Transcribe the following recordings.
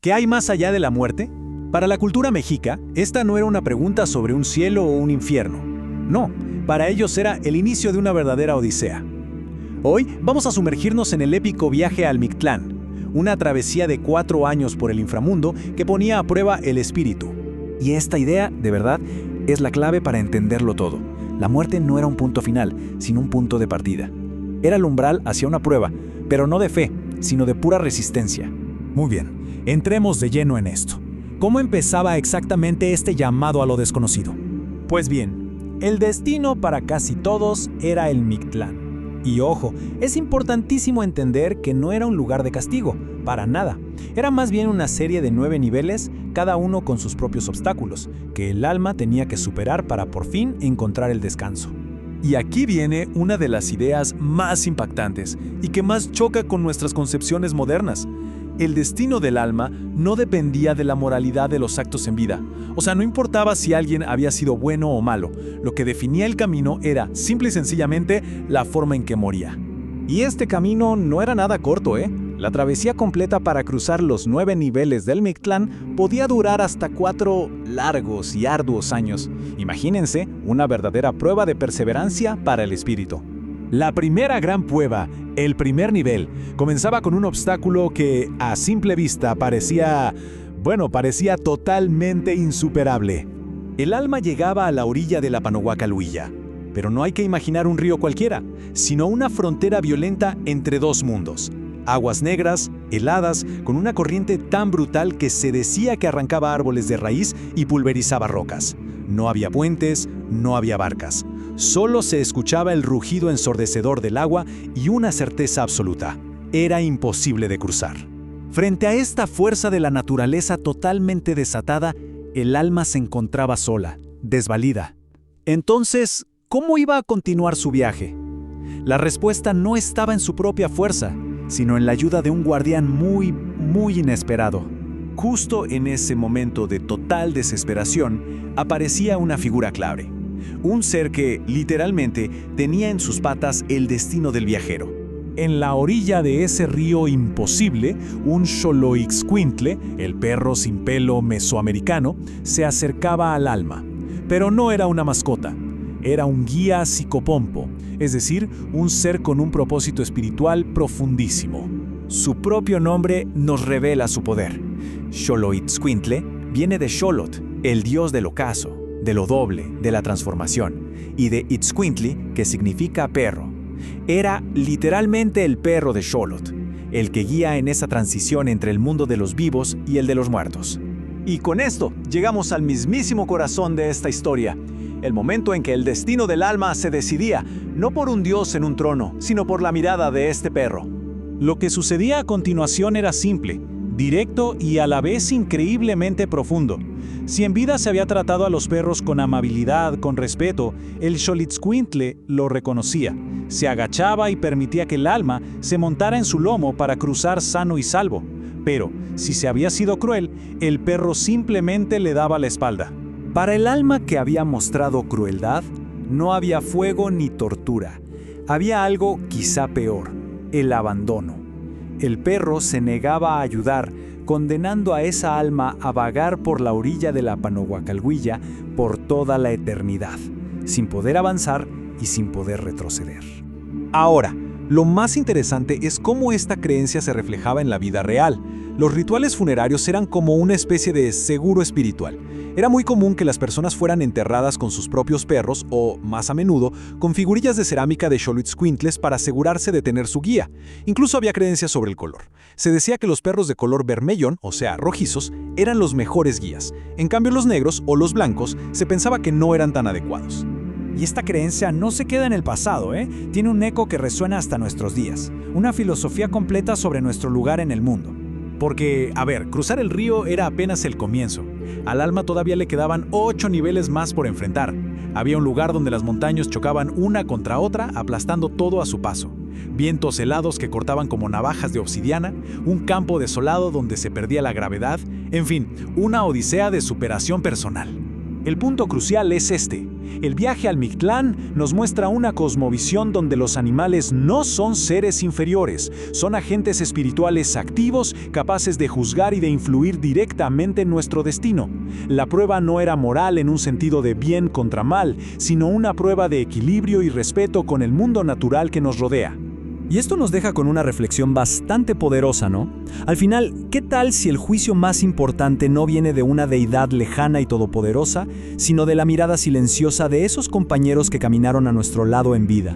¿Qué hay más allá de la muerte? Para la cultura mexica, esta no era una pregunta sobre un cielo o un infierno. No, para ellos era el inicio de una verdadera odisea. Hoy vamos a sumergirnos en el épico viaje al Mictlán, una travesía de 4 años por el inframundo que ponía a prueba el espíritu. Y esta idea, de verdad, es la clave para entenderlo todo. La muerte no era un punto final, sino un punto de partida. Era el umbral hacia una prueba, pero no de fe, sino de pura resistencia. Muy bien, entremos de lleno en esto. ¿Cómo empezaba exactamente este llamado a lo desconocido? Pues bien, el destino para casi todos era el Mictlán. Y ojo, es importantísimo entender que no era un lugar de castigo, para nada. Era más bien una serie de 9 niveles, cada uno con sus propios obstáculos, que el alma tenía que superar para por fin encontrar el descanso. Y aquí viene una de las ideas más impactantes y que más choca con nuestras concepciones modernas. El destino del alma no dependía de la moralidad de los actos en vida. O sea, no importaba si alguien había sido bueno o malo. Lo que definía el camino era, simple y sencillamente, la forma en que moría. Y este camino no era nada corto, ¿eh? La travesía completa para cruzar los 9 niveles del Mictlán podía durar hasta 4 largos y arduos años. Imagínense, una verdadera prueba de perseverancia para el espíritu. La primera gran prueba, el primer nivel, comenzaba con un obstáculo que, a simple vista, parecía totalmente insuperable. El alma llegaba a la orilla de la Panohuacalhuilla, pero no hay que imaginar un río cualquiera, sino una frontera violenta entre dos mundos. Aguas negras, heladas, con una corriente tan brutal que se decía que arrancaba árboles de raíz y pulverizaba rocas. No había puentes, no había barcas. Solo se escuchaba el rugido ensordecedor del agua y una certeza absoluta: era imposible de cruzar. Frente a esta fuerza de la naturaleza totalmente desatada, el alma se encontraba sola, desvalida. Entonces, ¿cómo iba a continuar su viaje? La respuesta no estaba en su propia fuerza, sino en la ayuda de un guardián muy inesperado. Justo en ese momento de total desesperación, aparecía una figura clave. Un ser que, literalmente, tenía en sus patas el destino del viajero. En la orilla de ese río imposible, un Xoloitzcuintle, el perro sin pelo mesoamericano, se acercaba al alma. Pero no era una mascota, era un guía psicopompo, es decir, un ser con un propósito espiritual profundísimo. Su propio nombre nos revela su poder. Xoloitzcuintle viene de Xolotl, el dios del ocaso, de lo doble, de la transformación, y de Itzcuintli, que significa perro. Era literalmente el perro de Xolotl, el que guía en esa transición entre el mundo de los vivos y el de los muertos. Y con esto llegamos al mismísimo corazón de esta historia, el momento en que el destino del alma se decidía, no por un dios en un trono, sino por la mirada de este perro. Lo que sucedía a continuación era simple, directo y a la vez increíblemente profundo. Si en vida se había tratado a los perros con amabilidad, con respeto, el Xoloitzcuintle lo reconocía. Se agachaba y permitía que el alma se montara en su lomo para cruzar sano y salvo. Pero, si se había sido cruel, el perro simplemente le daba la espalda. Para el alma que había mostrado crueldad, no había fuego ni tortura. Había algo quizá peor: el abandono. El perro se negaba a ayudar, condenando a esa alma a vagar por la orilla de la Panohuacalhuilla por toda la eternidad, sin poder avanzar y sin poder retroceder. Ahora, lo más interesante es cómo esta creencia se reflejaba en la vida real. Los rituales funerarios eran como una especie de seguro espiritual. Era muy común que las personas fueran enterradas con sus propios perros o, más a menudo, con figurillas de cerámica de Xoloitzcuintles para asegurarse de tener su guía. Incluso había creencias sobre el color. Se decía que los perros de color vermellón, o sea, rojizos, eran los mejores guías. En cambio, los negros o los blancos se pensaba que no eran tan adecuados. Y esta creencia no se queda en el pasado, Tiene un eco que resuena hasta nuestros días. Una filosofía completa sobre nuestro lugar en el mundo. Porque, cruzar el río era apenas el comienzo. Al alma todavía le quedaban 8 niveles más por enfrentar. Había un lugar donde las montañas chocaban una contra otra, aplastando todo a su paso. Vientos helados que cortaban como navajas de obsidiana, un campo desolado donde se perdía la gravedad, en fin, una odisea de superación personal. El punto crucial es este: El viaje al Mictlán nos muestra una cosmovisión donde los animales no son seres inferiores, son agentes espirituales activos, capaces de juzgar y de influir directamente en nuestro destino. La prueba no era moral en un sentido de bien contra mal, sino una prueba de equilibrio y respeto con el mundo natural que nos rodea. Y esto nos deja con una reflexión bastante poderosa, ¿no? Al final, ¿qué tal si el juicio más importante no viene de una deidad lejana y todopoderosa, sino de la mirada silenciosa de esos compañeros que caminaron a nuestro lado en vida?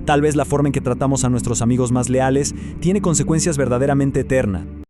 Tal vez la forma en que tratamos a nuestros amigos más leales tiene consecuencias verdaderamente eternas.